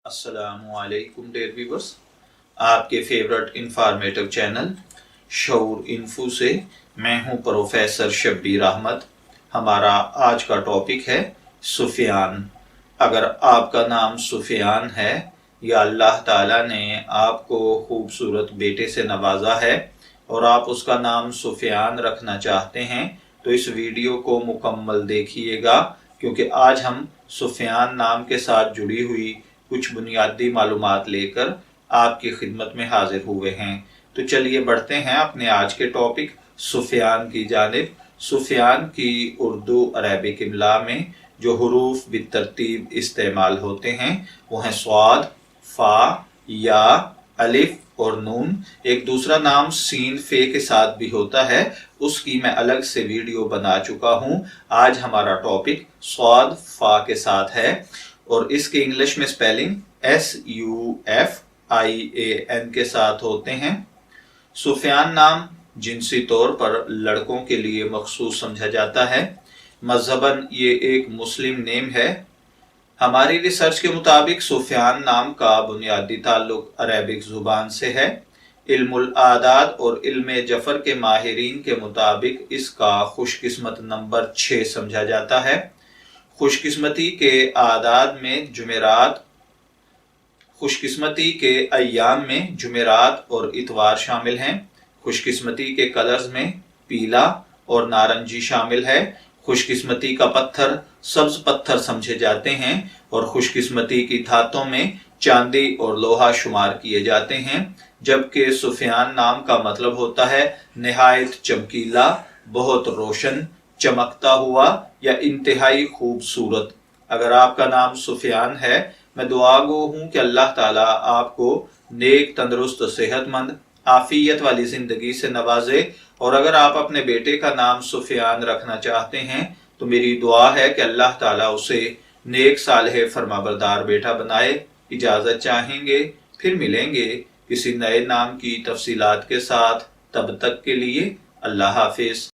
السلام علیکم dear viewers, آپ کے فیورٹ انفارمیٹو چینل شعور انفو سے میں ہوں پروفیسر شبیر احمد۔ ہمارا آج کا ٹاپک ہے سفیان۔ اگر آپ کا نام سفیان ہے یا اللہ تعالیٰ نے آپ کو خوبصورت بیٹے سے نوازا ہے اور آپ اس کا نام سفیان رکھنا چاہتے ہیں تو اس ویڈیو کو مکمل دیکھیے گا، کیونکہ آج ہم سفیان نام کے ساتھ جڑی ہوئی کچھ بنیادی معلومات لے کر آپ کی خدمت میں حاضر ہوئے ہیں۔ تو چلیے بڑھتے ہیں اپنے آج کے ٹاپک سفیان کی جانب۔ سفیان کی اردو عربک املا میں جو حروف بالترتیب استعمال ہوتے ہیں وہ ہیں صاد، فا، یا، الف اور نون۔ ایک دوسرا نام سین فے کے ساتھ بھی ہوتا ہے، اس کی میں الگ سے ویڈیو بنا چکا ہوں۔ آج ہمارا ٹاپک صاد فا کے ساتھ ہے اور اس کے انگلش میں سپیلنگ SUFIAN کے ساتھ ہوتے ہیں۔ سفیان نام جنسی طور پر لڑکوں کے لیے مخصوص سمجھا جاتا ہے۔ مذہباً یہ ایک مسلم نیم ہے۔ ہماری ریسرچ کے مطابق سفیان نام کا بنیادی تعلق عربک زبان سے ہے۔ علم الاعداد اور علم جفر کے ماہرین کے مطابق اس کا خوش قسمت نمبر 6 سمجھا جاتا ہے۔ خوش قسمتی کے اعداد میں خوش قسمتی کے ایام میں جمعرات اور اتوار شامل ہیں۔ خوش قسمتی کے کلرز میں پیلا اور نارنجی شامل ہے۔ خوش قسمتی کا پتھر سبز پتھر سمجھے جاتے ہیں اور خوش قسمتی کی دھاتوں میں چاندی اور لوہا شمار کیے جاتے ہیں، جبکہ سفیان نام کا مطلب ہوتا ہے نہایت چمکیلا، بہت روشن، چمکتا ہوا یا انتہائی خوبصورت۔ اگر آپ کا نام سفیان ہے، میں دعا گو ہوں کہ اللہ تعالیٰ آپ کو نیک، تندرست، صحت مند، عافیت والی زندگی سے نوازے، اور اگر آپ اپنے بیٹے کا نام سفیان رکھنا چاہتے ہیں تو میری دعا ہے کہ اللہ تعالیٰ اسے نیک، صالح، فرمانبردار بیٹا بنائے۔ اجازت چاہیں گے، پھر ملیں گے کسی نئے نام کی تفصیلات کے ساتھ۔ تب تک کے لیے اللہ حافظ۔